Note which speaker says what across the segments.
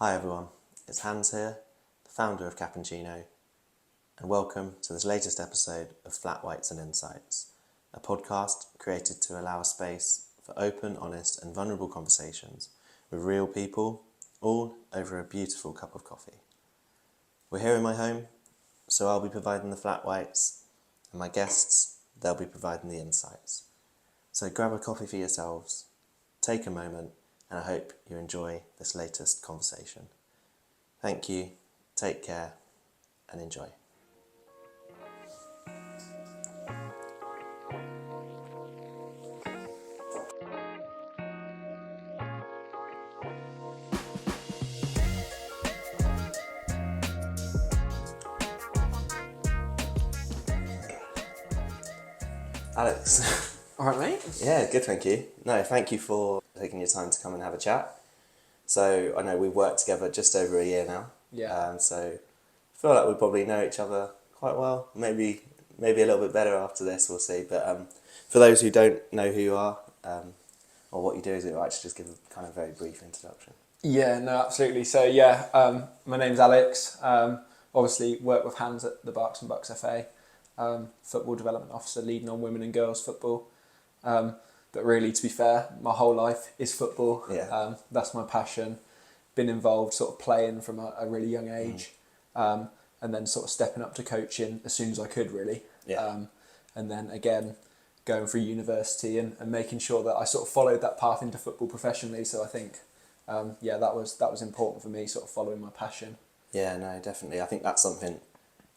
Speaker 1: Hi everyone, it's Hans here, the founder of Cappuccino, and welcome to this latest episode of Flat Whites and Insights, a podcast created to allow a space for open, honest and vulnerable conversations with real people, all over a beautiful cup of coffee. We're here in my home, so I'll be providing the flat whites, and my guests, they'll be providing the insights. So grab a coffee for yourselves, take a moment, and I hope you enjoy this latest conversation. Thank you, take care, and enjoy. Alex.
Speaker 2: All right, mate.
Speaker 1: Yeah, good, thank you. No, thank you for taking your time to come and have a chat. So I know we've worked together just over a year now.
Speaker 2: Yeah.
Speaker 1: So I feel like we probably know each other quite well. Maybe a little bit better after this, we'll see. But for those who don't know who you are or what you do, is it right to just give a kind of very brief introduction?
Speaker 2: Yeah, no, absolutely. So yeah, my name's Alex. Obviously work with Hans at the Berks and Bucks FA. Football development officer leading on women and girls football. But really, to be fair, my whole life is football.
Speaker 1: Yeah.
Speaker 2: That's my passion. Been involved sort of playing from a really young age. And then sort of stepping up to coaching as soon as I could, really.
Speaker 1: Yeah.
Speaker 2: And then again, going through university and making sure that I sort of followed that path into football professionally. So I think, that was important for me, sort of following my passion.
Speaker 1: Yeah, no, definitely. I think that's something,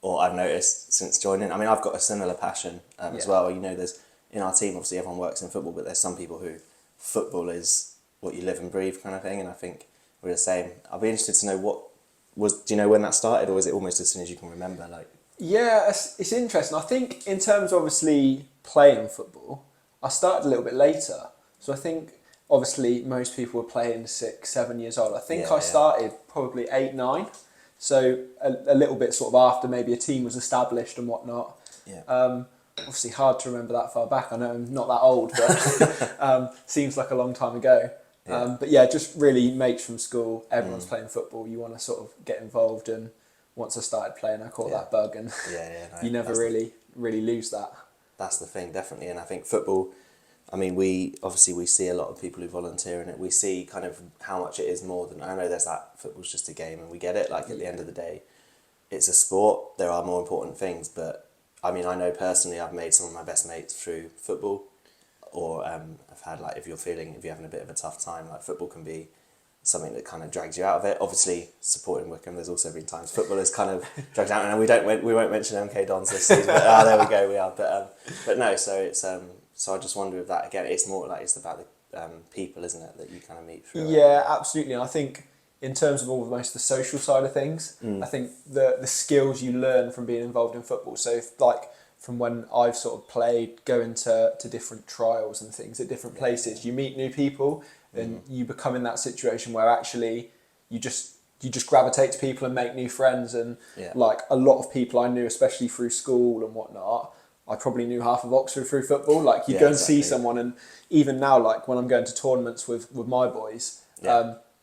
Speaker 1: or I've noticed since joining. I mean, I've got a similar passion as well. You know, there's in our team, obviously everyone works in football, but there's some people who football is what you live and breathe kind of thing, and I think we're the same. I'll be interested to know do you know when that started, or was it almost as soon as you can remember?
Speaker 2: Yeah, it's interesting. I think in terms of obviously playing football, I started a little bit later. So I think obviously most people were playing 6, 7 years old. I think I started probably 8, 9. So a little bit sort of after maybe a team was established and whatnot.
Speaker 1: Yeah.
Speaker 2: Obviously hard to remember that far back. I know I'm not that old, but seems like a long time ago.
Speaker 1: Yeah.
Speaker 2: But yeah, just really mates from school, everyone's playing football, you want to sort of get involved, and once I started playing I caught that bug, and
Speaker 1: No,
Speaker 2: you never really lose that.
Speaker 1: That's the thing, definitely. And I think football, I mean, we see a lot of people who volunteer in it. We see kind of how much it is more than, I know there's that football's just a game and we get it, like at the end of the day, it's a sport, there are more important things, but I mean, I know personally I've made some of my best mates through football, or I've had, like, if you're having a bit of a tough time, like football can be something that kind of drags you out of it. Obviously, supporting Wickham, there's also been times football has kind of dragged out, and we won't mention MK Dons this season, but there we go, we are. But no, so it's so I just wonder if that again, it's more like it's about the people, isn't it, that you kind of meet through.
Speaker 2: Yeah, absolutely. And I think in terms of almost the social side of things, I think the skills you learn from being involved in football. So from when I've sort of played, going to different trials and things at different places, you meet new people and you become in that situation where actually you just gravitate to people and make new friends. And like a lot of people I knew, especially through school and whatnot, I probably knew half of Oxford through football. Like you go and see someone, and even now, like when I'm going to tournaments with my boys,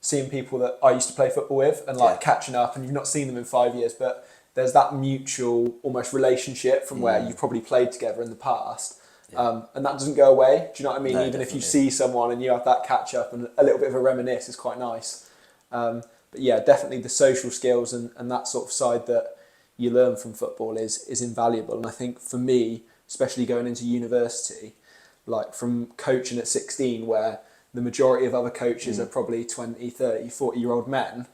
Speaker 2: seeing people that I used to play football with and catching up, and you've not seen them in 5 years, but there's that mutual almost relationship from where you've probably played together in the past. And that doesn't go away. Do you know what I mean?
Speaker 1: No,
Speaker 2: Even
Speaker 1: definitely.
Speaker 2: if you see someone and you have that catch up and a little bit of a reminisce, is quite nice. But yeah, definitely the social skills and that sort of side that you learn from football is invaluable. And I think for me, especially going into university, like from coaching at 16, where the majority of other coaches are probably 20, 30, 40-year-old men,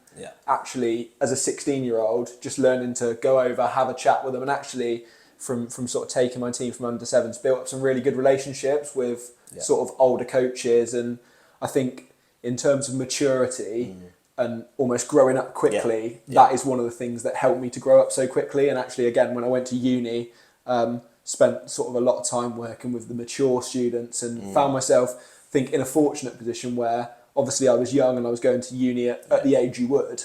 Speaker 2: actually, as a 16-year-old, just learning to go over, have a chat with them, and actually from sort of taking my team from under sevens, built up some really good relationships with sort of older coaches. And I think in terms of maturity and almost growing up quickly, that is one of the things that helped me to grow up so quickly. And actually, again, when I went to uni, spent sort of a lot of time working with the mature students, and found myself, I think, in a fortunate position where obviously I was young and I was going to uni at the age you would,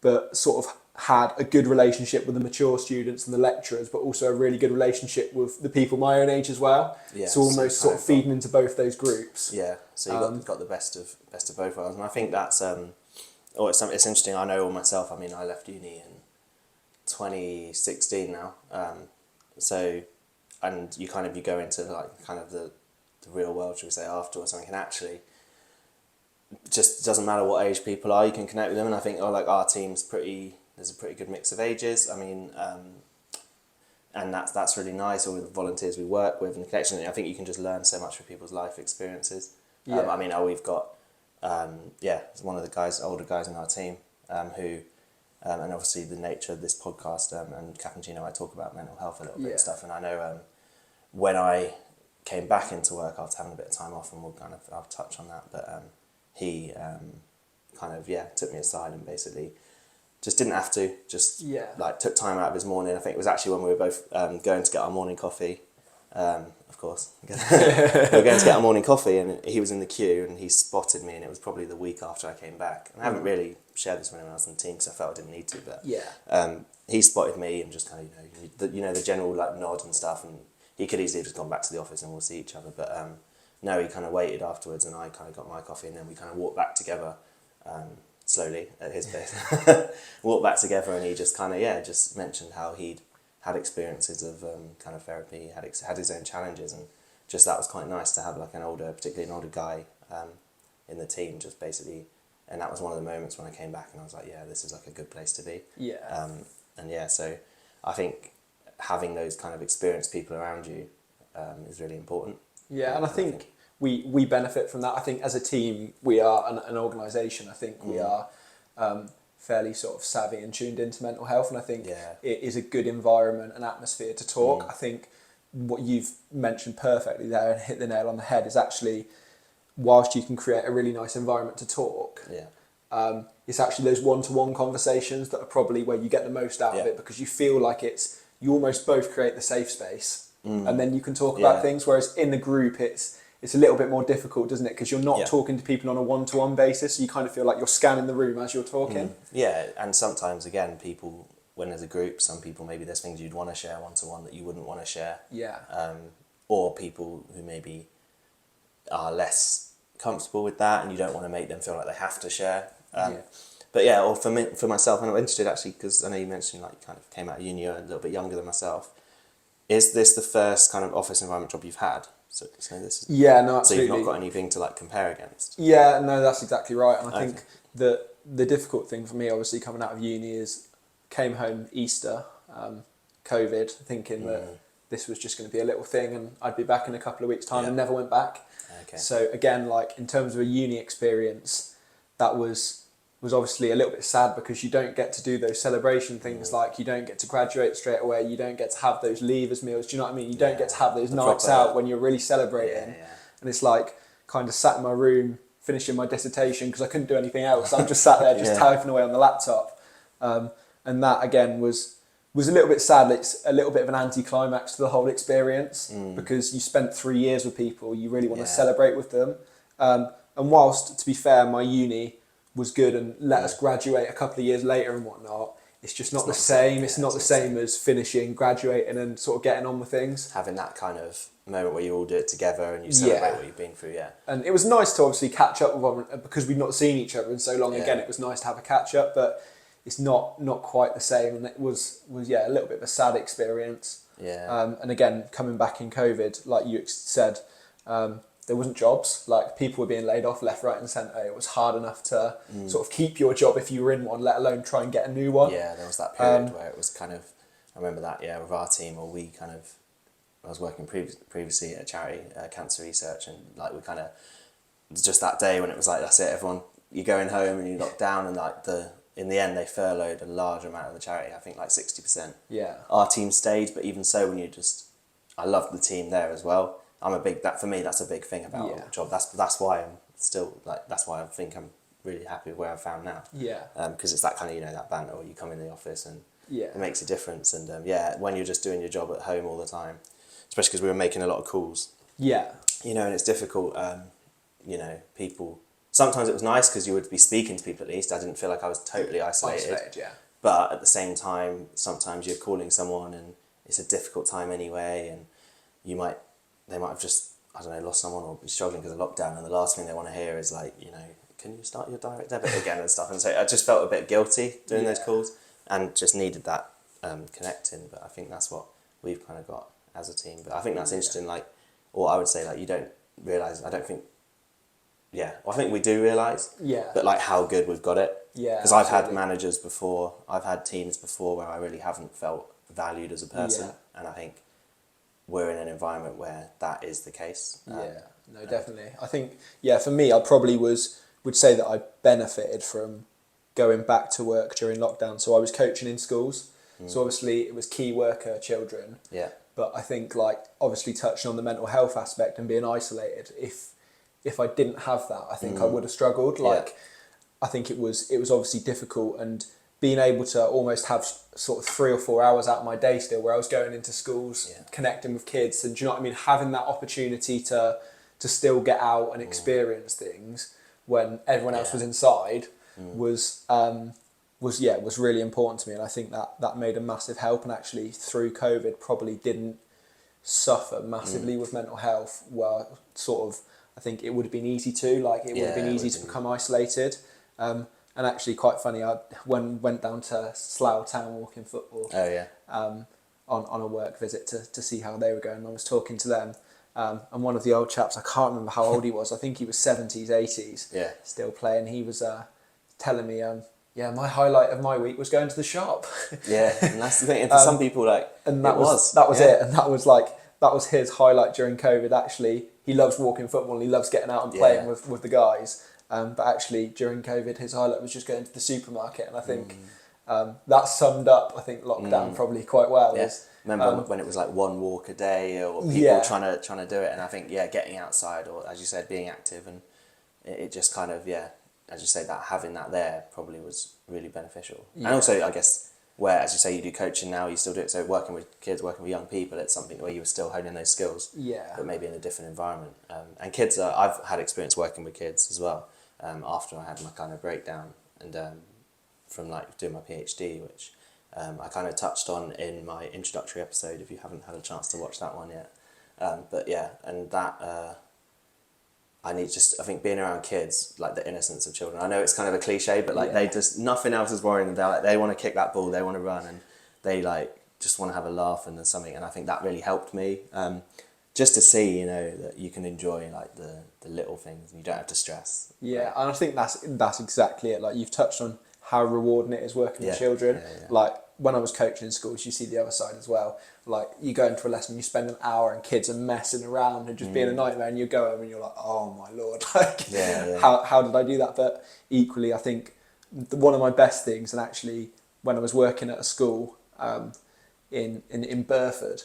Speaker 2: but sort of had a good relationship with the mature students and the lecturers, but also a really good relationship with the people my own age as well. So almost sort of feeding into both those groups.
Speaker 1: Yeah, so you got the best of both worlds, and I think that's it's interesting. I know myself. I mean, I left uni in 2016 now. So, and you go into like kind of the real world, should we say, after or something, and actually, just doesn't matter what age people are, you can connect with them. And I think like our team's there's a pretty good mix of ages. I mean, and that's really nice. All the volunteers we work with and the connection. I think you can just learn so much from people's life experiences.
Speaker 2: Yeah.
Speaker 1: I mean, we've got it's one of the older guys in our team who. And obviously the nature of this podcast and Cappuccino, I talk about mental health a little bit and stuff. And I know when I came back into work after having a bit of time off, and I'll touch on that, but he took me aside and basically just didn't have to, like took time out of his morning. I think it was actually when we were both going to get our morning coffee. Of course, we were going to get our morning coffee, and he was in the queue, and he spotted me, and it was probably the week after I came back. And I haven't really shared this with anyone else in the team because I felt I didn't need to, but he spotted me and just kind of the general like nod and stuff, and he could easily have just gone back to the office and we'll see each other, but no, he kind of waited afterwards, and I kind of got my coffee, and then we kind of walked back together slowly at his pace. Walked back together, and he just kind of just mentioned how he'd had experiences of kind of therapy, had his own challenges, and just that was quite nice to have like particularly an older guy in the team, just basically, and that was one of the moments when I came back and I was like, yeah, this is like a good place to be.
Speaker 2: Yeah.
Speaker 1: So I think having those kind of experienced people around you is really important.
Speaker 2: Yeah, and I think we benefit from that. I think as a team, we are an organisation. I think we are fairly sort of savvy and tuned into mental health, and I think it is a good environment and atmosphere to talk. I think what you've mentioned perfectly there and hit the nail on the head is actually, whilst you can create a really nice environment to talk, it's actually those one-to-one conversations that are probably where you get the most out of it, because you feel like you almost both create the safe space, and then you can talk about things, whereas in the group it's a little bit more difficult, doesn't it? Because you're not talking to people on a one-to-one basis. You kind of feel like you're scanning the room as you're talking.
Speaker 1: Yeah, and sometimes, again, people, when there's a group, some people, maybe there's things you'd want to share one-to-one that you wouldn't want to share.
Speaker 2: Yeah.
Speaker 1: Or people who maybe are less comfortable with that, and you don't want to make them feel like they have to share. But yeah, or for myself, and I'm interested actually, because I know you mentioned like kind of came out of uni, you're a little bit younger than myself. Is this the first kind of office environment job you've had? So this is,
Speaker 2: no, absolutely.
Speaker 1: So you've not got anything to like compare against?
Speaker 2: Yeah, no, that's exactly right. And I think that the difficult thing for me, obviously coming out of uni, is came home Easter, COVID, thinking that this was just going to be a little thing and I'd be back in a couple of weeks' time, and never went back.
Speaker 1: Okay.
Speaker 2: So again, like in terms of a uni experience, that was obviously a little bit sad, because you don't get to do those celebration things, like you don't get to graduate straight away, you don't get to have those leavers meals, do you know what I mean? You don't get to have those nights out when you're really celebrating. And it's like kind of sat in my room finishing my dissertation because I couldn't do anything else. I'm just sat there just typing away on the laptop. And that again was a little bit sad. It's a little bit of an anti-climax to the whole experience, because you spent 3 years with people, you really want to celebrate with them. And whilst, to be fair, my uni was good and let us graduate a couple of years later and whatnot, it's just not the same. It's not the same as finishing, graduating and sort of getting on with things.
Speaker 1: Having that kind of moment where you all do it together and you celebrate what you've been through, And it
Speaker 2: was nice to obviously catch up with one, because we'd not seen each other in so long. Again, it was nice to have a catch up, but it's not quite the same, and it was a little bit of a sad experience. And again, coming back in COVID, like you said, there wasn't jobs. Like people were being laid off left, right, and centre. It was hard enough to sort of keep your job if you were in one, let alone try and get a new one.
Speaker 1: Yeah, there was that period where it was kind of. I remember that. Yeah, with our team, or we kind of. I was working previously at a charity, cancer research, and like we kind of. It was just that day when it was like, that's it, everyone, you're going home and you locked down, and like in the end they furloughed a large amount of the charity. I think like 60%.
Speaker 2: Yeah.
Speaker 1: Our team stayed, but even so, when I loved the team there as well. For me, that's a big thing about a job. That's why I'm still that's why I think I'm really happy with where I've found now.
Speaker 2: Yeah.
Speaker 1: Because it's that kind of that banter where you come in the office and it makes a difference. And when you're just doing your job at home all the time, especially because we were making a lot of calls.
Speaker 2: Yeah.
Speaker 1: And it's difficult. People. Sometimes it was nice because you would be speaking to people at least. I didn't feel like I was totally isolated. But at the same time, sometimes you're calling someone and it's a difficult time anyway, and they might have just, I don't know, lost someone or be struggling because of lockdown, and the last thing they want to hear is like, can you start your direct debit again and stuff? And so I just felt a bit guilty doing those
Speaker 2: Yeah.
Speaker 1: calls and just needed that connecting. But I think that's what we've kind of got as a team. But I think that's interesting, like, or I would say, like, you don't realise, I don't think, well, I think we do realise, but like how good we've got it.
Speaker 2: Yeah,
Speaker 1: because I've had managers before, I've had teams before where I really haven't felt valued as a person, and I think we're in an environment where that is the case.
Speaker 2: Definitely. I think, for me, I probably would say that I benefited from going back to work during lockdown. So I was coaching in schools, so obviously it was key worker children.
Speaker 1: Yeah.
Speaker 2: But I think, like, obviously touching on the mental health aspect and being isolated, if I didn't have that, I think I would have struggled. Like, I think it was obviously difficult, and being able to almost have sort of 3 or 4 hours out of my day still, where I was going into schools, connecting with kids, and do you know what I mean? Having that opportunity to still get out and experience things when everyone else was inside was really important to me, and I think that made a massive help. And actually, through COVID, probably didn't suffer massively with mental health. Well, sort of, I think it would have been easy to, like, it would have been easy to become isolated. And actually, quite funny, I went down to Slough Town walking football.
Speaker 1: Oh yeah.
Speaker 2: On a work visit to see how they were going. I was talking to them, and one of the old chaps, I can't remember how old he was. I think he was 70s, 80s.
Speaker 1: Yeah.
Speaker 2: Still playing. He was telling me, my highlight of my week was going to the shop.
Speaker 1: Yeah, and that's the thing. And for some people, like,
Speaker 2: and that was it. And that was his highlight during COVID. Actually, he loves walking football and he loves getting out and playing with the guys. But actually, during COVID, his highlight was just going to the supermarket. And I think that summed up, I think, lockdown probably quite well.
Speaker 1: Yeah. Remember when it was like one walk a day, or people trying to do it. And I think, getting outside, or as you said, being active, and it just kind of, as you say, that having that there probably was really beneficial. And also, I guess, where, as you say, you do coaching now, you still do it. So working with kids, working with young people, it's something where you were still honing those skills, but maybe in a different environment. And kids, I've had experience working with kids as well. After I had my kind of breakdown, and from like doing my PhD, which I kind of touched on in my introductory episode, if you haven't had a chance to watch that one yet. But yeah, and that I think being around kids, like the innocence of children. I know it's kind of a cliche, but like they just, nothing else is worrying them. Like, they want to kick that ball, they want to run, and they like just want to have a laugh and something. And I think that really helped me. Just to see, that you can enjoy like the little things and you don't have to stress.
Speaker 2: Yeah, and I think that's exactly it. Like, you've touched on how rewarding it is working with children.
Speaker 1: Yeah.
Speaker 2: Like, when I was coaching in schools, you see the other side as well. Like, you go into a lesson, you spend an hour and kids are messing around and just being a nightmare, and you go home and you're like, oh my Lord, like, how did I do that? But equally, I think one of my best things, and actually when I was working at a school, in Burford,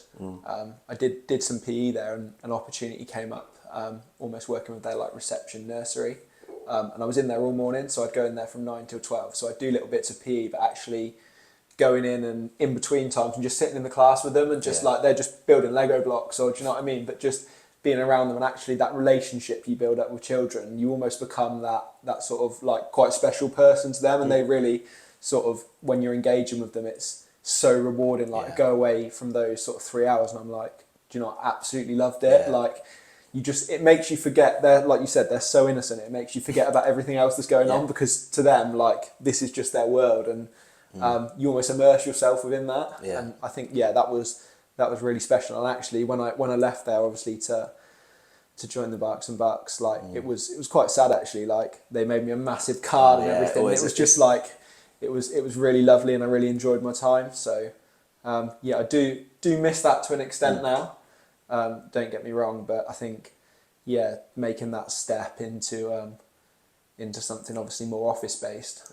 Speaker 2: I did some PE there, and an opportunity came up, almost working with their like reception nursery, and I was in there all morning, so I'd go in there from 9 till 12, so I'd do little bits of PE, but actually going in and in between times and just sitting in the class with them, and just like they're just building Lego blocks, or do you know what I mean, but just being around them, and actually that relationship you build up with children, you almost become that sort of like quite special person to them, and they really sort of, when you're engaging with them, it's so rewarding. Like, go away from those sort of 3 hours and I'm like, do you know, I absolutely loved it. Like, it makes you forget, they're, like you said, they're so innocent, it makes you forget about everything else that's going on, because to them, like, this is just their world, and you almost immerse yourself within that. And I think that was really special. And actually when I left there, obviously to join the Barks and Bucks, like, it was quite sad actually. Like, they made me a massive card and everything. It was just like, it was really lovely, and I really enjoyed my time. So I do miss that to an extent now. Don't get me wrong, but I think making that step into something obviously more office based.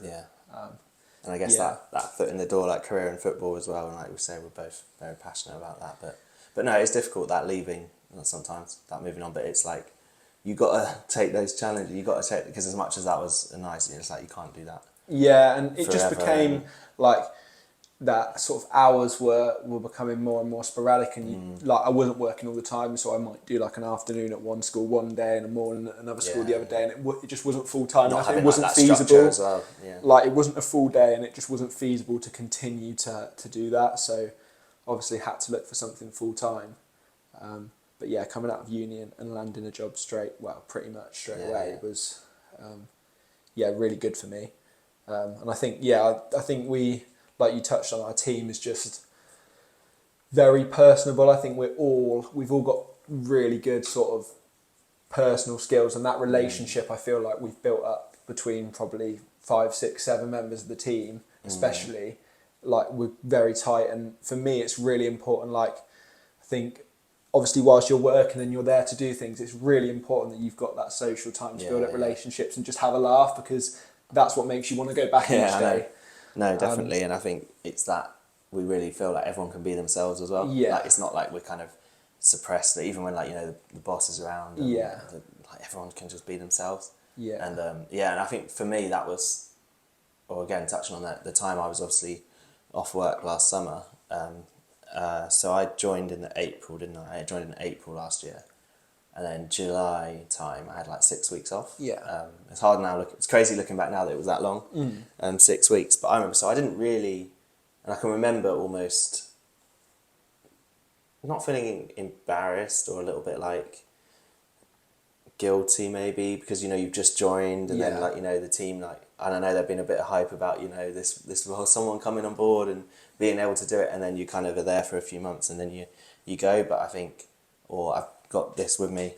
Speaker 1: And I guess that foot in the door, like career in football as well. And like we say, we're both very passionate about that. But no, it's difficult, that leaving sometimes, that moving on. But it's like, you got to take those challenges. You got to take, because as much as that was nice, it's like you can't do that.
Speaker 2: Yeah, and it
Speaker 1: forever,
Speaker 2: just became like that sort of hours were becoming more and more sporadic, and like, I wasn't working all the time, so I might do like an afternoon at one school one day and a morning at another school the other day, and it just wasn't full time. It wasn't
Speaker 1: like
Speaker 2: feasible
Speaker 1: as well.
Speaker 2: Like, it wasn't a full day, and it just wasn't feasible to continue to do that. So obviously had to look for something full time. But coming out of uni and landing a job pretty much straight away, it was really good for me. And I think, I think we, like you touched on, our team is just very personable. I think we've all got really good sort of personal skills, and that relationship I feel like we've built up between probably 5, 6, 7 members of the team, especially, like we're very tight. And for me, it's really important. Like, I think obviously whilst you're working and you're there to do things, it's really important that you've got that social time to build up relationships and just have a laugh, because that's what makes you want to go back each day.
Speaker 1: No, definitely. And I think it's that we really feel like everyone can be themselves as well.
Speaker 2: Yeah.
Speaker 1: Like, it's not like we're kind of suppressed, that even when, like, you know, the boss is around, and like everyone can just be themselves.
Speaker 2: Yeah.
Speaker 1: And and I think for me that was, or again touching on that, the time I was obviously off work last summer. So I joined in April, didn't I? I joined in April last year, and then July time I had like 6 weeks off.
Speaker 2: Yeah.
Speaker 1: It's hard now. It's crazy looking back now that it was that long. 6 weeks, but I remember. So I didn't really, and I can remember almost not feeling embarrassed or a little bit like guilty maybe, because, you know, you've just joined, and then, like, you know, the team, like, I don't know, there'd been a bit of hype about, you know, this well, someone coming on board and being able to do it, and then you kind of are there for a few months and then you go. But I think, or I've got this with me,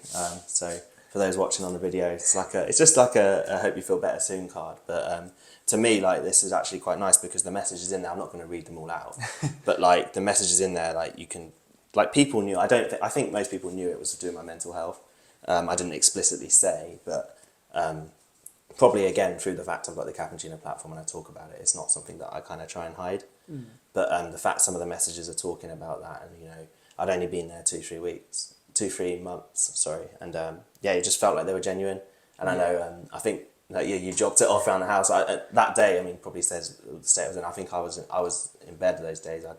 Speaker 1: so for those watching on the video, it's just like a hope you feel better soon card. But to me, like, this is actually quite nice because the message is in there. I'm not going to read them all out, but like the message is in there, like you can, like, people knew. I think most people knew it was to do with my mental health. I didn't explicitly say, but probably again through the fact I've got the Cappuccino platform and I talk about it, it's not something that I kind of try and hide. But the fact some of the messages are talking about that, and, you know, I'd only been there 2-3 months, sorry, and it just felt like they were genuine. And I know, I think, like, you dropped it off around the house. That day, I mean, probably says the state I was in. I think I was in bed those days. I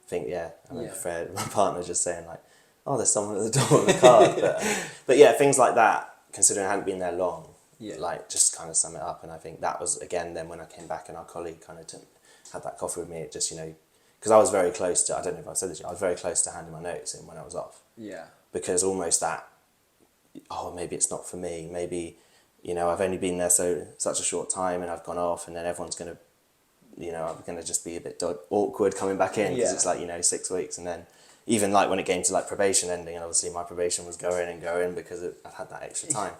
Speaker 1: think, I remember Fred, my partner, just saying like, "Oh, there's someone at the door with a card." But yeah, things like that, considering I hadn't been there long, like, just kind of sum it up. And I think that was, again, then when I came back and our colleague kind of had that coffee with me, it just, you know, because I was very close to, I don't know if I said this, I was very close to handing my notice in when I was off. Yeah. Because almost that, maybe it's not for me. Maybe, you know, I've only been there such a short time and I've gone off, and then everyone's going to, you know, I'm going to just be a bit awkward coming back in, because it's like, you know, 6 weeks. And then even like when it came to like probation ending, and obviously my probation was going because I've had that extra time.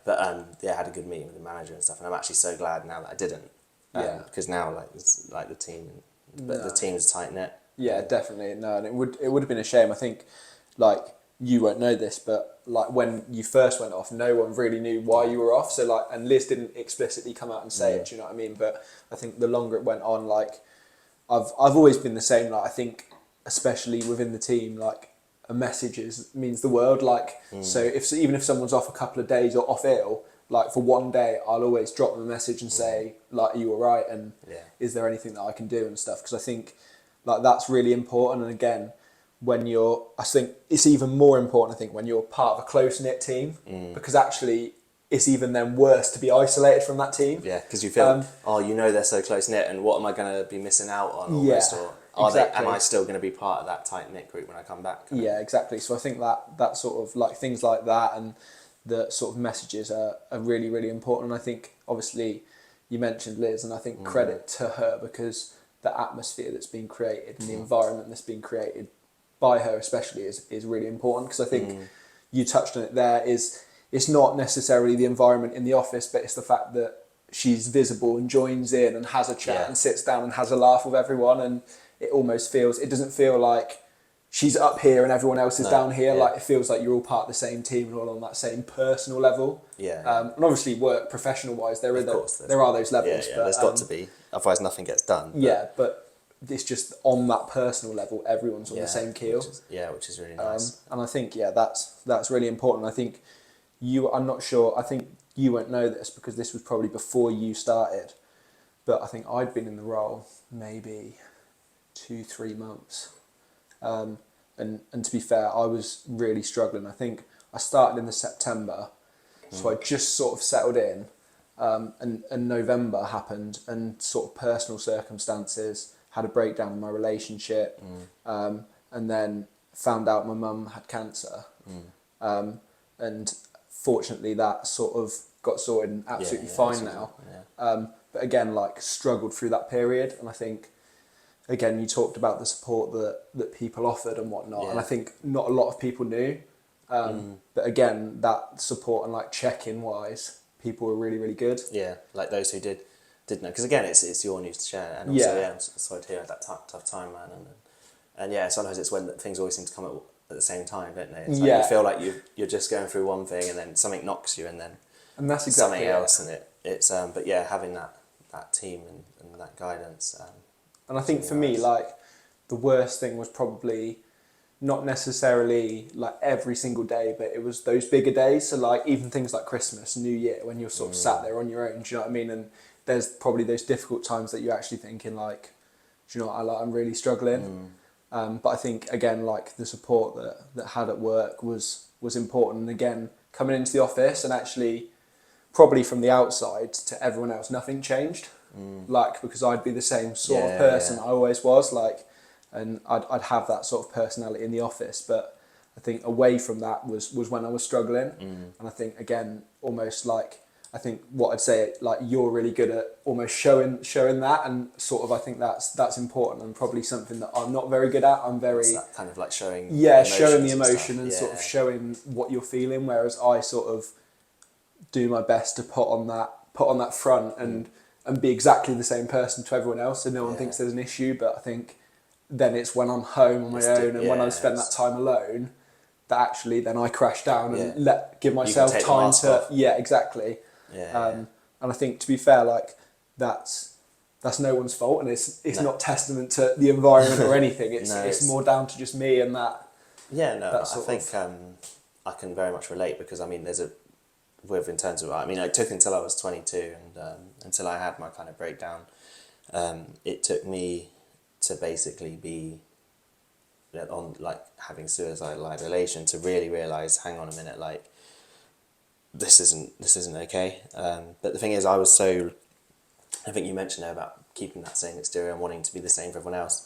Speaker 1: But I had a good meeting with the manager and stuff, and I'm actually so glad now that I didn't. Because now, like, it's like the team, but the team's tight knit. Yeah,
Speaker 2: definitely. No, and it would have been a shame. I think, like, you won't know this, but like when you first went off, no one really knew why you were off. So like, and Liz didn't explicitly come out and say it. Do you know what I mean? But I think the longer it went on, like, I've always been the same. Like, I think especially within the team, like, a message means the world. Like, so even if someone's off a couple of days or off ill, like, for one day, I'll always drop them a message and say, like, "Are you all right? And is there anything that I can do?" and stuff. Because I think, like, that's really important. And again, I think it's even more important, I think, when you're part of a close-knit team, because actually it's even then worse to be isolated from that team.
Speaker 1: Yeah, because you feel, you know, they're so close-knit, and what am I going to be missing out on almost? Or am I still going to be part of that tight-knit group when I come back?
Speaker 2: Yeah, exactly. So I think that sort of, like, things like that and the sort of messages are really, really important. And I think, obviously, you mentioned Liz, and I think credit to her, because the atmosphere that's been created and the environment that's been created by her especially is really important. Because I think you touched on it there, it's not necessarily the environment in the office, but it's the fact that she's visible and joins in and has a chat and sits down and has a laugh with everyone, and it doesn't feel like she's up here and everyone else is down here. Like, it feels like you're all part of the same team and all on that same personal level. And obviously, work professional wise, there are those levels.
Speaker 1: But there's got to be, otherwise nothing gets done.
Speaker 2: But it's just on that personal level, everyone's on the same keel.
Speaker 1: Which is really nice.
Speaker 2: And I think that's really important. I think I'm not sure. I think you won't know this because this was probably before you started, but I think I'd been in the role maybe 2-3 months. And to be fair, I was really struggling. I think I started in the September, so I just sort of settled in, and November happened, and sort of personal circumstances, had a breakdown in my relationship, and then found out my mum had cancer. And fortunately that sort of got sorted and absolutely
Speaker 1: Yeah,
Speaker 2: fine
Speaker 1: absolutely.
Speaker 2: now.
Speaker 1: Yeah.
Speaker 2: But again, like struggled through that period, and I think again you talked about the support that people offered and whatnot, and I
Speaker 1: Yeah.
Speaker 2: think not a lot of people knew. But again, that support and like check-in wise, people were really really good.
Speaker 1: Yeah, like those who did know, because again, it's your news to share, and also
Speaker 2: Yeah.
Speaker 1: I'm sorry to hear that tough time, man, and yeah, sometimes it's when things always seem to come at the same time, don't they? It's like
Speaker 2: Yeah.
Speaker 1: you feel like you're just going through one thing, and then something knocks you, and then
Speaker 2: And that's exactly
Speaker 1: something
Speaker 2: it.
Speaker 1: else, and it's but yeah, having that team and that guidance.
Speaker 2: And I think
Speaker 1: really
Speaker 2: for me,
Speaker 1: nice.
Speaker 2: like the worst thing was probably not necessarily like every single day, but it was those bigger days. So like even things like Christmas, New Year, when you're sort of sat there on your own. Do you know what I mean? And there's probably those difficult times that you're actually thinking like, do you know what, I'm really struggling. But I think again, like the support that had at work was important. And again, coming into the office and actually probably from the outside to everyone else, nothing changed. Like because I'd be the same sort of person I always was. Like, and I'd have that sort of personality in the office, but I think away from that was when I was struggling. And I think again, almost like I think what I'd say, like you're really good at almost showing that, and sort of I think that's important and probably something that I'm not very good at. I'm very
Speaker 1: It's that kind of like showing
Speaker 2: showing the
Speaker 1: emotions
Speaker 2: emotion
Speaker 1: stuff.
Speaker 2: and
Speaker 1: Yeah.
Speaker 2: sort of showing what you're feeling, whereas I sort of do my best to put on that front and be exactly the same person to everyone else, so no one thinks there's an issue. But I think then it's when I'm home on my own and when I spend that time alone that actually then I crash down and give myself
Speaker 1: take the
Speaker 2: time
Speaker 1: mask
Speaker 2: to
Speaker 1: off.
Speaker 2: exactly.
Speaker 1: Yeah.
Speaker 2: And I think to be fair, like that's no one's fault, and it's not testament to the environment or anything. It's more down to just me and that.
Speaker 1: Yeah, no,
Speaker 2: that
Speaker 1: I
Speaker 2: sort
Speaker 1: think I can very much relate, because I mean, in terms of, I mean, it took until I was 22 and until I had my kind of breakdown. It took me to basically be on like having suicidal ideation to really realise, hang on a minute, like this isn't okay. But the thing is, I think you mentioned there about keeping that same exterior and wanting to be the same for everyone else.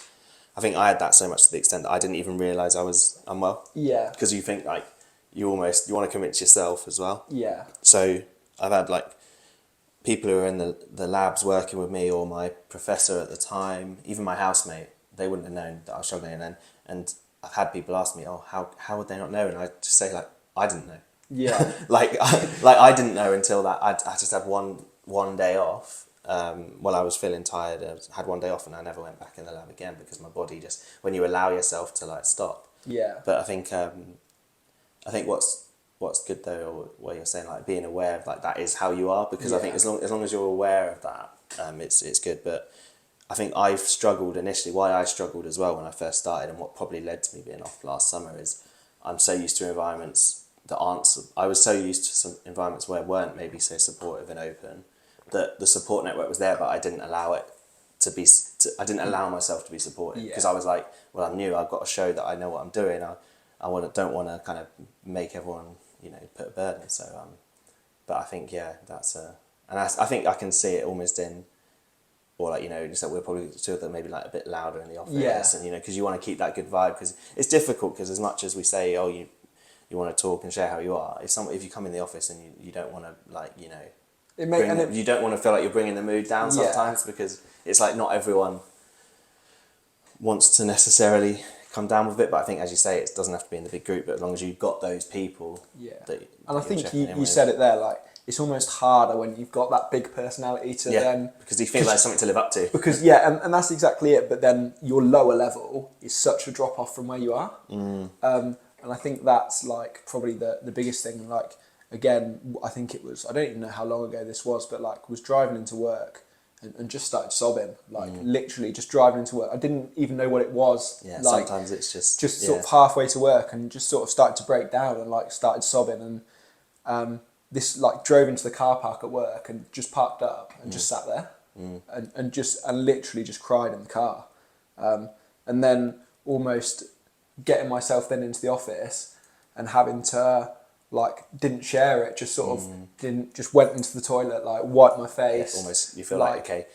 Speaker 1: I think I had that so much to the extent that I didn't even realise I was unwell.
Speaker 2: Yeah.
Speaker 1: Because you think like you want to convince yourself as well.
Speaker 2: Yeah.
Speaker 1: So I've had like people who are in the labs working with me, or my professor at the time, even my housemate, they wouldn't have known that I was struggling. And I've had people ask me, oh, how would they not know? And I just say like, I didn't know.
Speaker 2: Yeah.
Speaker 1: I didn't know until that I just had one day off. While I was feeling tired, I had one day off and I never went back in the lab again, because my body just, when you allow yourself to like stop.
Speaker 2: Yeah.
Speaker 1: But I think what's good though, or what you're saying, like being aware of like that is how you are, because I think as long as you're aware of that, it's good. But I think I've struggled initially. Why I struggled as well when I first started, and what probably led to me being off last summer, is I'm so used to environments that aren't. I was so used to some environments where weren't maybe so supportive and open, that the support network was there, but I didn't allow it to be. I didn't allow myself to be supported, because I was like, well, I'm new. I've got to show that I know what I'm doing. Don't want to kind of make everyone put a burden. So but I think that's and I think I can see it almost in, or like just that we're probably two of them maybe like a bit louder in the office, and because you want to keep that good vibe, because it's difficult, because as much as we say, oh, you want to talk and share how you are, if you come in the office and you don't want to you don't want to feel like you're bringing the mood down sometimes, because it's like not everyone wants to necessarily come down with it. But I think, as you say, it doesn't have to be in the big group, but as long as you've got those people.
Speaker 2: And I think you said it there, like it's almost harder when you've got that big personality to then,
Speaker 1: because you feel like something to live up to.
Speaker 2: Because and that's exactly it. But then your lower level is such a drop off from where you are. And I think that's like probably the biggest thing. Like again, I think it was, I don't even know how long ago this was, but like was driving into work and just started sobbing, like literally just driving into work. I didn't even know what it was.
Speaker 1: Yeah,
Speaker 2: like,
Speaker 1: sometimes it's just
Speaker 2: sort of halfway to work and just sort of started to break down and like started sobbing, and this like drove into the car park at work and just parked up and just sat there and literally just cried in the car, and then almost getting myself then into the office and having to like didn't share it, just sort of just went into the toilet, like wiped my face.
Speaker 1: Almost you feel like okay,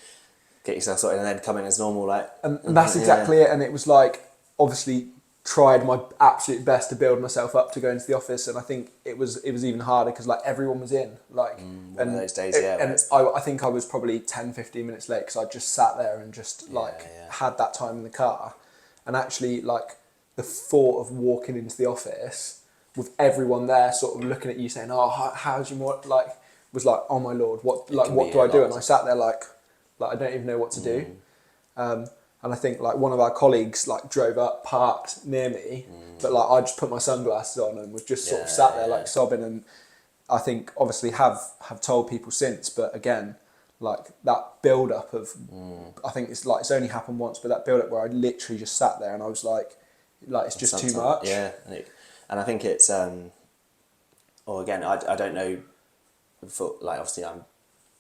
Speaker 1: get yourself sorted and then come in as normal, like
Speaker 2: and that's exactly it. And it was like obviously tried my absolute best to build myself up to go into the office, and I think it was even harder because like everyone was in, like
Speaker 1: one of those days,
Speaker 2: and I think I was probably 10-15 minutes late because I just sat there and just had that time in the car, and actually like the thought of walking into the office with everyone there sort of looking at you saying, oh, how's your more, like, was like, oh my lord, what do I do? And I sat there like I don't even know what to do. And I think like one of our colleagues like drove up, parked near me, but like I just put my sunglasses on and was just sort of sat there like sobbing. And I think obviously have told people since, but again, like that build up of, I think it's like, it's only happened once, but that build up where I literally just sat there and I was like it's just too much.
Speaker 1: Yeah, and I think it's, or again, I don't know, for like obviously I'm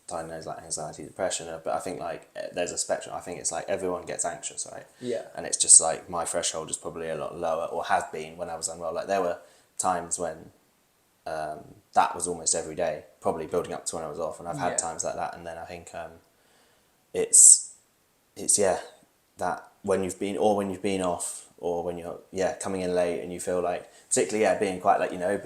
Speaker 1: diagnosed like anxiety, depression, but I think like there's a spectrum. I think it's like everyone gets anxious, right?
Speaker 2: Yeah.
Speaker 1: And it's just like my threshold is probably a lot lower, or has been when I was unwell. Like there were times when that was almost every day, probably building up to when I was off, and I've had times like that. And then I think it's that when you've been off, or when you're coming in late and you feel like, particularly being quite like, you know,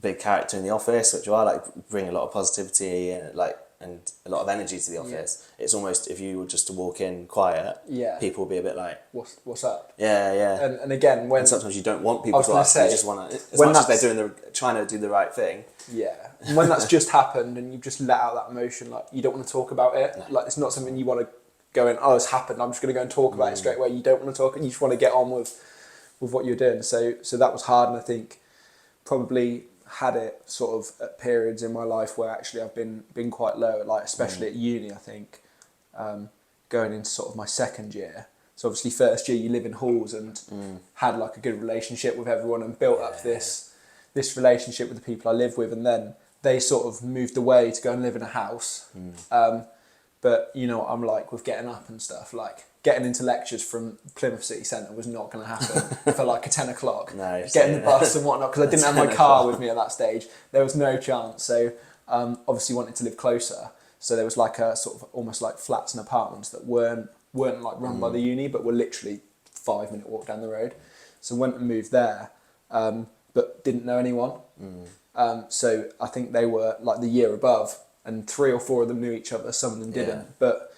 Speaker 1: big character in the office, which you are, like bring a lot of positivity and like and a lot of energy to the office. It's almost, if you were just to walk in quiet, people will be a bit like,
Speaker 2: what's up? And again, when,
Speaker 1: and sometimes you don't want people to ask, you just want to, as
Speaker 2: when
Speaker 1: much as they're trying to do the right thing.
Speaker 2: And when that's just happened and you've just let out that emotion, like you don't want to talk about it. No. Like it's not something you want to go in, oh, it's happened, I'm just going to go and talk about it straight away. You don't want to talk, and you just want to get on with what you're doing. So that was hard, and I think probably had it sort of at periods in my life where actually I've been quite low, like especially at uni. I think going into sort of my second year. So obviously first year you live in halls and had like a good relationship with everyone and built up this relationship with the people I live with, and then they sort of moved away to go and live in a house. But you know, I'm like with getting up and stuff, like getting into lectures from Plymouth City Centre was not going to happen for like a 10 o'clock. No, getting the bus and whatnot, because I didn't have my car with me at that stage. There was no chance. So obviously wanted to live closer. So there was like a sort of almost like flats and apartments that weren't like run by the uni, but were literally 5-minute walk down the road. So went and moved there, but didn't know anyone. So I think they were like the year above, and 3 or 4 of them knew each other. Some of them didn't, but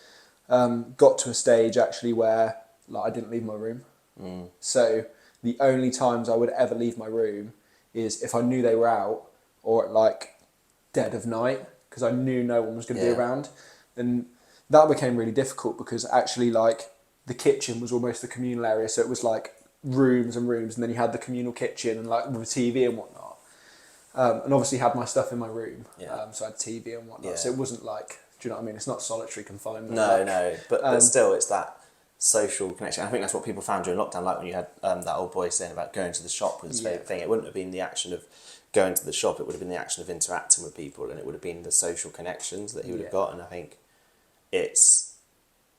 Speaker 2: got to a stage actually where like I didn't leave my room. So the only times I would ever leave my room is if I knew they were out, or at like dead of night, because I knew no one was going to be around. And that became really difficult because actually like the kitchen was almost the communal area. So it was like rooms and rooms, and then you had the communal kitchen and like with a TV and whatnot. And obviously had my stuff in my room. So I had TV and whatnot. So it wasn't like, do you know what I mean? It's not solitary confinement.
Speaker 1: No, but still it's that social connection. I think that's what people found during lockdown, like when you had that old boy saying about going to the shop was his favourite thing. It wouldn't have been the action of going to the shop, it would have been the action of interacting with people, and it would have been the social connections that he would have got. And I think it's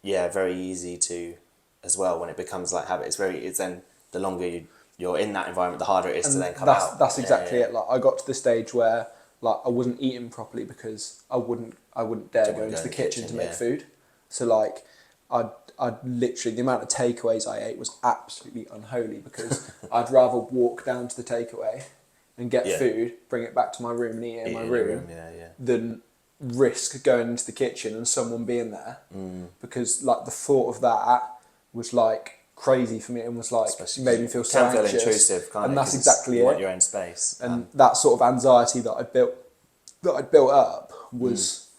Speaker 1: very easy to, as well, when it becomes like habit, it's then the longer you're in that environment, the harder it is to then come out.
Speaker 2: That's exactly it. Like I got to the stage where like I wasn't eating properly because I wouldn't dare go into the kitchen to make food. So like I'd literally, the amount of takeaways I ate was absolutely unholy, because I'd rather walk down to the takeaway and get food, bring it back to my room and eat it in my room, than risk going into the kitchen and someone being there. Because like the thought of that was like crazy for me, and was like, made me feel so anxious.
Speaker 1: Feel intrusive, can't
Speaker 2: and
Speaker 1: it?
Speaker 2: That's exactly
Speaker 1: you
Speaker 2: it.
Speaker 1: Want your own space,
Speaker 2: and that sort of anxiety that I built up was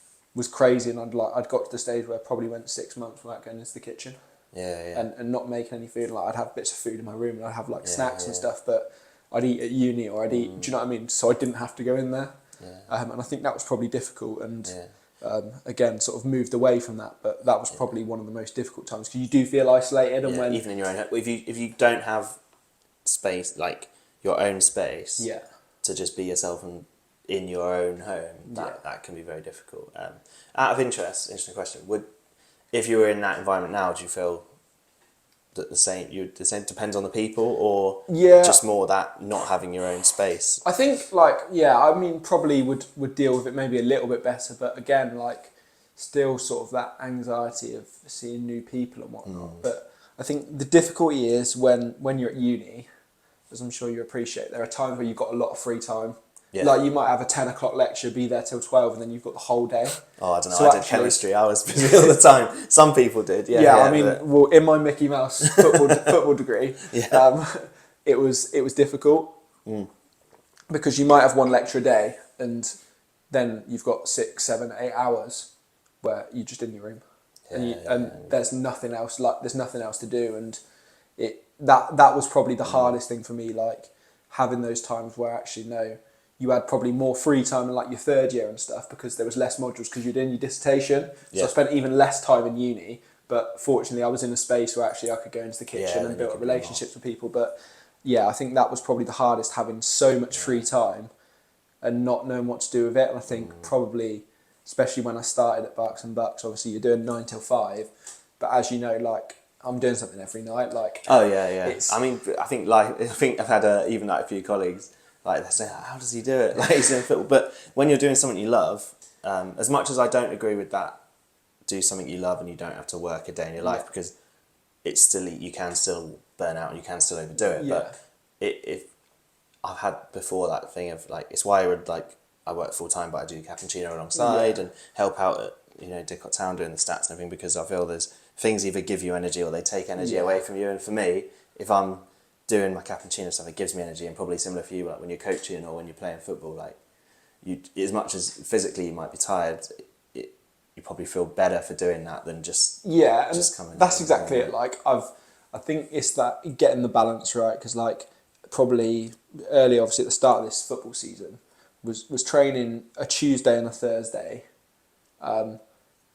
Speaker 2: crazy. And I'd got to the stage where I probably went 6 months without going into the kitchen, and not making any food. Like I'd have bits of food in my room, and I'd have like snacks and stuff, but I'd eat at uni, or I'd eat. Do you know what I mean? So I didn't have to go in there. And I think that was probably difficult, and again, sort of moved away from that. But that was probably one of the most difficult times, because you do feel isolated, and when
Speaker 1: even in your own, if you don't have space, like your own space, to just be yourself and in your own home, that can be very difficult. Out of interest, interesting question: if you were in that environment now, do you feel that the same depends on the people, or just more that not having your own space?
Speaker 2: I think like I mean probably would deal with it maybe a little bit better, but again like still sort of that anxiety of seeing new people and whatnot. But I think the difficulty is when you're at uni, as I'm sure you appreciate, there are times where you've got a lot of free time.
Speaker 1: Yeah.
Speaker 2: Like you might have a 10 o'clock lecture, be there till 12, and then you've got the whole day.
Speaker 1: Oh, I don't know.
Speaker 2: So
Speaker 1: I did chemistry. I was busy all the time. Some people did. Yeah.
Speaker 2: I mean,
Speaker 1: but-
Speaker 2: well, in my Mickey Mouse football degree,
Speaker 1: Yeah.
Speaker 2: it was difficult because you might have one lecture a day, and then you've got 6, 7, 8 hours where you're just in your room, and there's nothing else. Like there's nothing else to do, and that was probably the hardest thing for me. Like having those times where actually no. You had probably more free time in like your third year and stuff because there was less modules because you're doing your dissertation. So I spent even less time in uni. But fortunately, I was in a space where actually I could go into the kitchen and build relationships with people. But yeah, I think that was probably the hardest, having so much free time and not knowing what to do with it. And I think probably, especially when I started at Barks and Bucks, obviously you're doing 9 till 5. But as you know, like I'm doing something every night. Like
Speaker 1: I mean, I think I've had even like a few colleagues. Like they say, how does he do it? Like he's doing football. But when you're doing something you love, as much as I don't agree with that, do something you love and you don't have to work a day in your life because it's still you can still burn out and you can still overdo it.
Speaker 2: Yeah.
Speaker 1: But if I've had before that thing of like it's why I work full time, but I do cappuccino alongside and help out at Didcot Town doing the stats and everything because I feel there's things either give you energy or they take energy away from you. And for me, if I'm doing my cappuccino stuff, it gives me energy, and probably similar for you, like when you're coaching or when you're playing football, like you, as much as physically you might be tired, you probably feel better for doing that than just coming.
Speaker 2: That's exactly it. Like I think it's that getting the balance right because like probably early, obviously at the start of this football season, was training a Tuesday and a Thursday,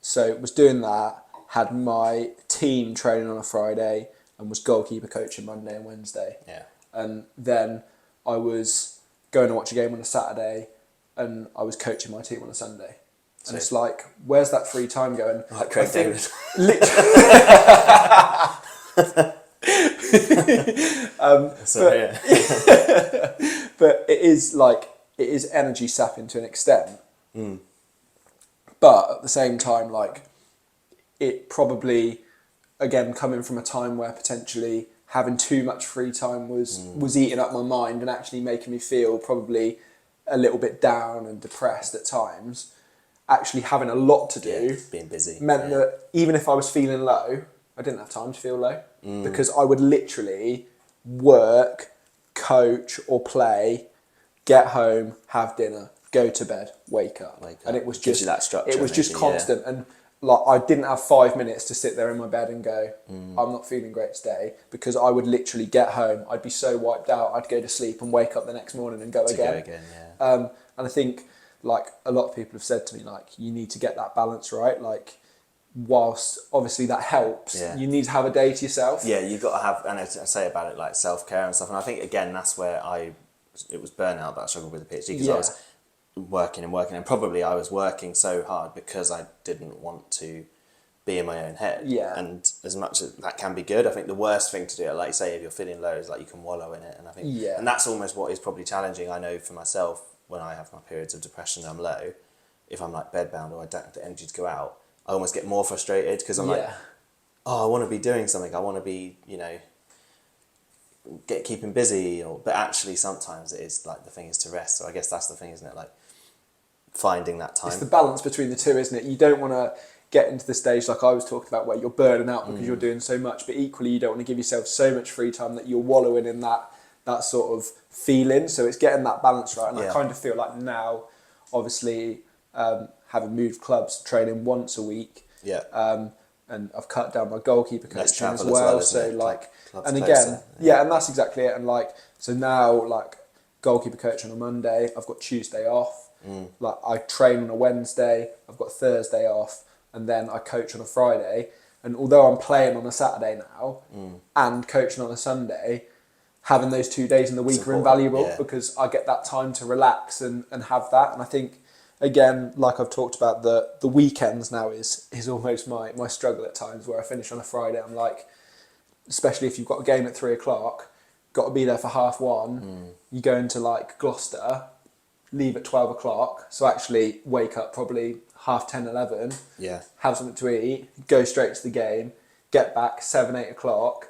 Speaker 2: so was doing that. Had my team training on a Friday. And was goalkeeper coaching Monday and Wednesday.
Speaker 1: Yeah.
Speaker 2: And then I was going to watch a game on a Saturday and I was coaching my team on a Sunday. And it's like, where's that free time going?
Speaker 1: Like Craig David.
Speaker 2: But it is energy sapping to an extent. But at the same time, like it probably, again, coming from a time where potentially having too much free time was eating up my mind and actually making me feel probably a little bit down and depressed at times, actually having a lot to do,
Speaker 1: being busy,
Speaker 2: meant that even if I was feeling low, I didn't have time to feel low because I would literally work, coach or play, get home, have dinner, go to bed, wake up. And it was just
Speaker 1: that structure.
Speaker 2: It was just constant. And like I didn't have 5 minutes to sit there in my bed and go, I'm not feeling great today, because I would literally get home, I'd be so wiped out, I'd go to sleep and wake up the next morning and go again. And I think like a lot of people have said to me, like, you need to get that balance right. Like, whilst obviously that helps, you need to have a day to yourself.
Speaker 1: Yeah, you've got to have, and I say about it like self-care and stuff. And I think again, that's where it was burnout that I struggled with the PhD, because I was working, and probably I was working so hard because I didn't want to be in my own head. And as much as that can be good, I think the worst thing to do, like you say, if you're feeling low, is like you can wallow in it. And I think, and that's almost what is probably challenging. I know for myself, when I have my periods of depression and I'm low, if I'm like bedbound or I don't have the energy to go out, I almost get more frustrated because I'm like, oh, I want to be doing something. I want to be, keeping busy. But actually sometimes it is like the thing is to rest. So I guess that's the thing, isn't it? Like finding that time.
Speaker 2: It's the balance between the two, isn't it? You don't want to get into the stage like I was talking about where you're burning out because you're doing so much, but equally you don't want to give yourself so much free time that you're wallowing in that sort of feeling. So it's getting that balance right. And I kind of feel like now, obviously, having moved clubs, training once a week, and I've cut down my goalkeeper coaching as well. So like, and again, and that's exactly it. And like, so now like goalkeeper coach on a Monday, I've got Tuesday off. Like I train on a Wednesday, I've got Thursday off, and then I coach on a Friday. And although I'm playing on a Saturday now and coaching on a Sunday, having those 2 days in the week are invaluable because I get that time to relax and have that. And I think, again, like I've talked about, the weekends now is almost my struggle at times, where I finish on a Friday. I'm like, especially if you've got a game at 3:00, got to be there for 1:30. You go into like Gloucester, leave at 12:00. So actually wake up probably 10:30, 11. Have something to eat, go straight to the game, get back 7, 8 o'clock,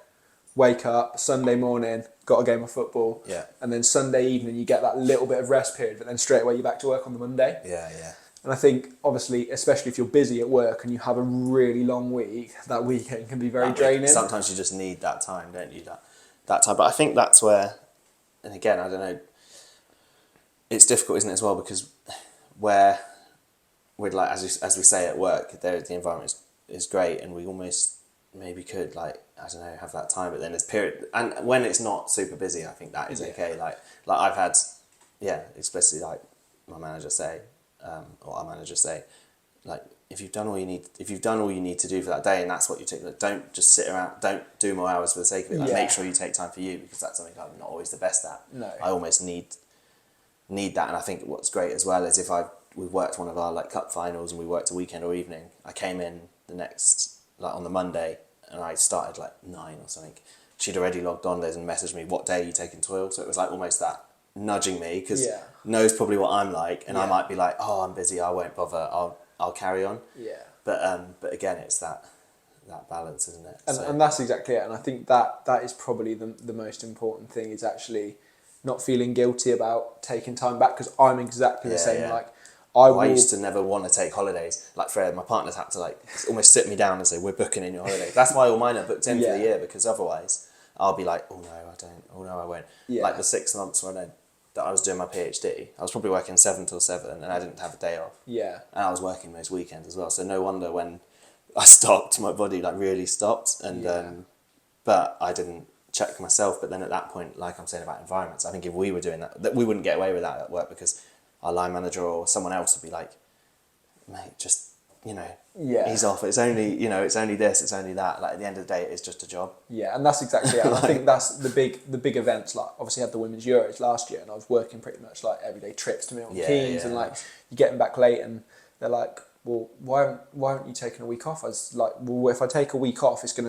Speaker 2: wake up, Sunday morning, got a game of football.
Speaker 1: Yeah.
Speaker 2: And then Sunday evening, you get that little bit of rest period, but then straight away you're back to work on the Monday.
Speaker 1: Yeah, yeah.
Speaker 2: And I think, obviously, especially if you're busy at work and you have a really long week, that weekend can be very draining.
Speaker 1: Sometimes you just need that time, don't you? That time. But I think that's where, and again, I don't know, it's difficult, isn't it, as well, because where we'd like, as we say at work, the environment is great, and we almost maybe could, like, I don't know, have that time, but then there's period, and when it's not super busy, I think that is okay. Like I've had, explicitly, like my manager say, or our manager say, like, if you've done all you need to do for that day, and that's what you take, like, don't just sit around, don't do more hours for the sake of it. Like, make sure you take time for you, because that's something I'm not always the best at.
Speaker 2: No.
Speaker 1: I almost need that, and I think what's great as well is if we've worked one of our like cup finals and we worked a weekend or evening, I came in the next, like on the Monday, and I started like 9 or something. She'd already logged on there and messaged me, what day are you taking toil? So it was like almost that nudging me, because knows probably what I'm like, and I might be like, oh, I'm busy, I won't bother, I'll carry on.
Speaker 2: Yeah.
Speaker 1: But again, it's that balance, isn't it?
Speaker 2: And that's exactly it. And I think that is probably the most important thing, is actually not feeling guilty about taking time back, because I'm exactly the same.
Speaker 1: Yeah.
Speaker 2: Like
Speaker 1: I used to never want to take holidays. Like Fred, my partner's had to like almost sit me down and say, we're booking in your holiday. That's why all mine are booked in for the year, because otherwise I'll be like, oh no, I don't. Oh no, I won't.
Speaker 2: Yeah.
Speaker 1: Like the 6 months that I was doing my PhD, I was probably working 7 till 7 and I didn't have a day off.
Speaker 2: Yeah.
Speaker 1: And I was working most weekends as well. So no wonder when I stopped, my body like really stopped. And but I didn't check myself. But then at that point, like I'm saying about environments, I think if we were doing that we wouldn't get away with that at work, because our line manager or someone else would be like, mate, just, he's off. It's only, it's only this, it's only that. Like at the end of the day, it's just a job.
Speaker 2: Yeah, and that's exactly it. And I think that's the big events. Like obviously had the Women's Euros last year, and I was working pretty much like everyday trips to Milton Keynes, and like you're getting back late, and they're like, well, why aren't you taking a week off? I was like, well, if I take a week off, I'm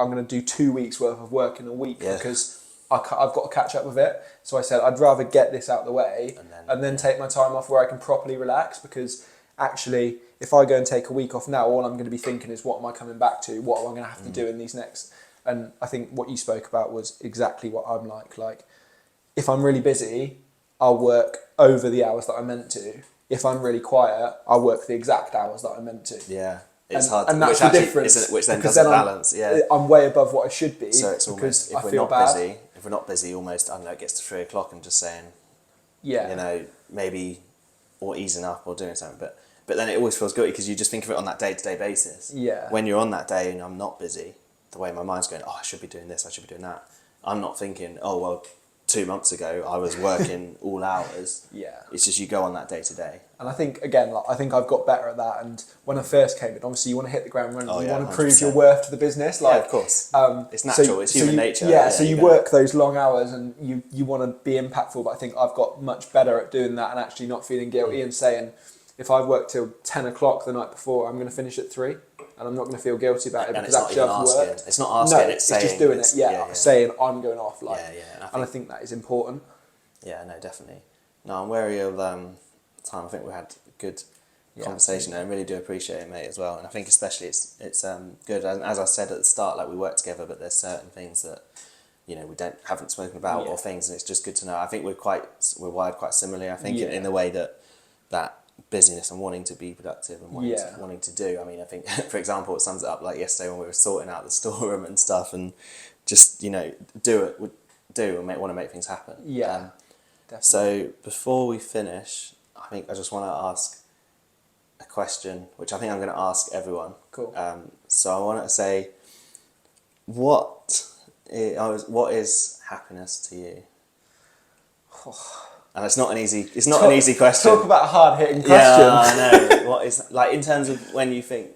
Speaker 2: going to do 2 weeks worth of work in a week, because I've got to catch up with it. So I said, I'd rather get this out of the way and then take my time off where I can properly relax, because actually, if I go and take a week off now, all I'm going to be thinking is, what am I coming back to? What am I going to have to do in these next? And I think what you spoke about was exactly what I'm like. Like, if I'm really busy, I'll work over the hours that I'm meant to. If I'm really quiet, I'll work the exact hours that I'm meant to.
Speaker 1: Yeah. It's hard,
Speaker 2: and that's the difference.
Speaker 1: Which then doesn't balance.
Speaker 2: I'm way above what I should be.
Speaker 1: So it's almost, if we're not busy, almost, I don't know, it gets to 3 o'clock and just saying, maybe, or easing up or doing something. But then it always feels guilty, because you just think of it on that day-to-day basis.
Speaker 2: Yeah.
Speaker 1: When you're on that day and I'm not busy, the way my mind's going, I should be doing this, I should be doing that. I'm not thinking, 2 months ago I was working all hours.
Speaker 2: Yeah.
Speaker 1: It's just you go on that day-to-day.
Speaker 2: And I think, again, I think I've got better at that. And when I first came in, obviously you want to hit the ground running. You want to prove your worth to the business. Like,
Speaker 1: of course. It's natural. It's human nature.
Speaker 2: Yeah, so you work those long hours and you want to be impactful. But I think I've got much better at doing that and actually not feeling guilty and saying, if I've worked till 10 o'clock the night before, I'm going to finish at 3. And I'm not going to feel guilty about it, because actually I've worked.
Speaker 1: It's not asking,
Speaker 2: no,
Speaker 1: it's saying.
Speaker 2: It's just doing it. Saying I'm going off. Like,
Speaker 1: And
Speaker 2: I think that is important.
Speaker 1: Yeah, no, definitely. No, I'm wary of time. I think we had a good conversation there. I really do appreciate it, mate, as well. And I think especially it's good. And as I said at the start, like, we work together, but there's certain things that, we haven't spoken about, or things, and it's just good to know. I think we're wired quite similarly. I think in the way that busyness and wanting to be productive and wanting to do. I mean, I think, for example, it sums it up like yesterday when we were sorting out the storeroom and stuff, and just do and want to make things happen.
Speaker 2: Yeah. Definitely.
Speaker 1: So before we finish, I think I just want to ask a question, which I think I'm going to ask everyone.
Speaker 2: Cool.
Speaker 1: So I want to say, what is happiness to you? And it's not an easy question.
Speaker 2: Talk about a hard-hitting question.
Speaker 1: Yeah, I know. What is, like, in terms of when you think,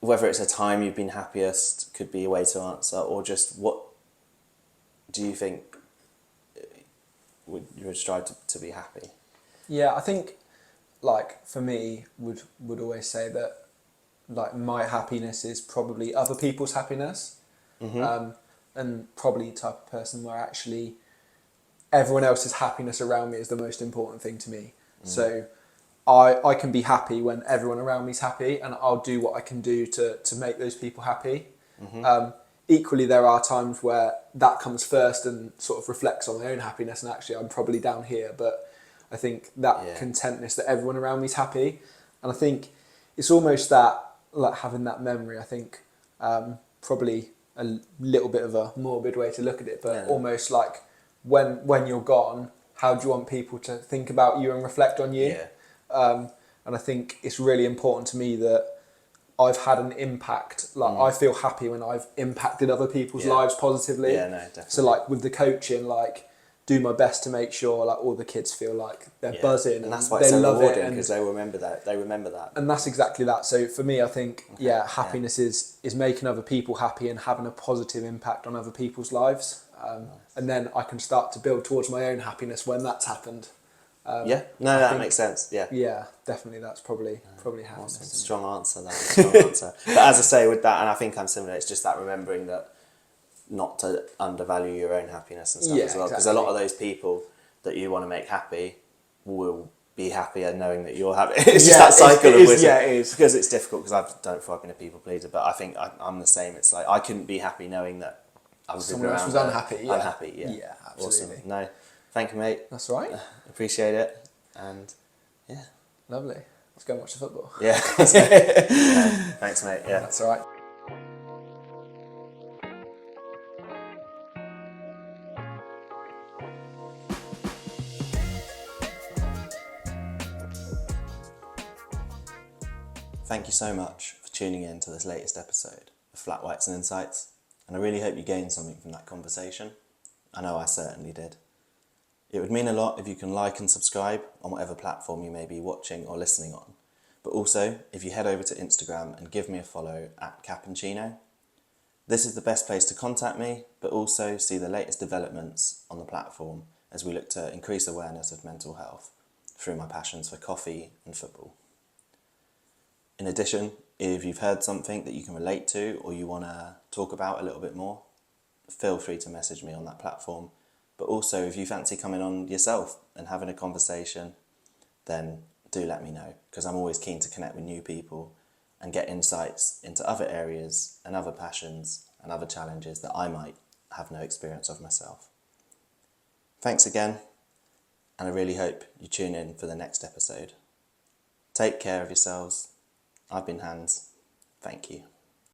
Speaker 1: whether it's a time you've been happiest, could be a way to answer, or just what do you think you would strive to be happy?
Speaker 2: Yeah, I think, like, for me, would always say that, like, my happiness is probably other people's happiness. Mm-hmm. And probably the type of person where actually everyone else's happiness around me is the most important thing to me. So I can be happy when everyone around me's happy, and I'll do what I can do to make those people happy. Equally, there are times where that comes first and sort of reflects on my own happiness, and actually I'm probably down here. But I think that contentness that everyone around me's happy, and I think it's almost that, like, having that memory. I think probably a little bit of a morbid way to look at it, but almost like when you're gone, how do you want people to think about you and reflect on you? And I think it's really important to me that I've had an impact. Like, I feel happy when I've impacted other people's lives positively.
Speaker 1: Yeah, no, definitely.
Speaker 2: So like with the coaching, like, do my best to make sure like all the kids feel like they're buzzing,
Speaker 1: and that's why
Speaker 2: they
Speaker 1: it's so
Speaker 2: love
Speaker 1: rewarding,
Speaker 2: it,
Speaker 1: because they remember that.
Speaker 2: and that's exactly that. So for me, I think happiness is making other people happy and having a positive impact on other people's lives, and then I can start to build towards my own happiness when that's happened.
Speaker 1: That makes sense.
Speaker 2: Yeah, definitely. That's probably happiness.
Speaker 1: Awesome. Strong answer. Strong answer. But as I say with that, and I think I'm similar, it's just that remembering that not to undervalue your own happiness and stuff as well. Because a lot of those people that you want to make happy will be happier knowing that you're happy. It's just that cycle of wisdom.
Speaker 2: Yeah, it is.
Speaker 1: Because it's difficult, because I don't feel I've been a people pleaser, but I think I'm the same. It's like I couldn't be happy knowing that other
Speaker 2: Someone
Speaker 1: people
Speaker 2: else
Speaker 1: around
Speaker 2: was unhappy.
Speaker 1: Unhappy,
Speaker 2: Yeah, absolutely.
Speaker 1: Awesome. No, thank you, mate.
Speaker 2: That's right.
Speaker 1: Appreciate it. And yeah.
Speaker 2: Lovely. Let's go and watch the football.
Speaker 1: Yeah. Thanks, mate. Yeah.
Speaker 2: That's all right.
Speaker 1: Thank you so much for tuning in to this latest episode of Flat Whites and Insights, and I really hope you gained something from that conversation. I know I certainly did. It would mean a lot if you can like and subscribe on whatever platform you may be watching or listening on, but also if you head over to Instagram and give me a follow at Cappuccino. This is the best place to contact me, but also see the latest developments on the platform as we look to increase awareness of mental health through my passions for coffee and football. In addition, if you've heard something that you can relate to or you want to talk about a little bit more, feel free to message me on that platform. But also, if you fancy coming on yourself and having a conversation, then do let me know, because I'm always keen to connect with new people and get insights into other areas and other passions and other challenges that I might have no experience of myself. Thanks again, and I really hope you tune in for the next episode. Take care of yourselves. I've been Hans. Thank you.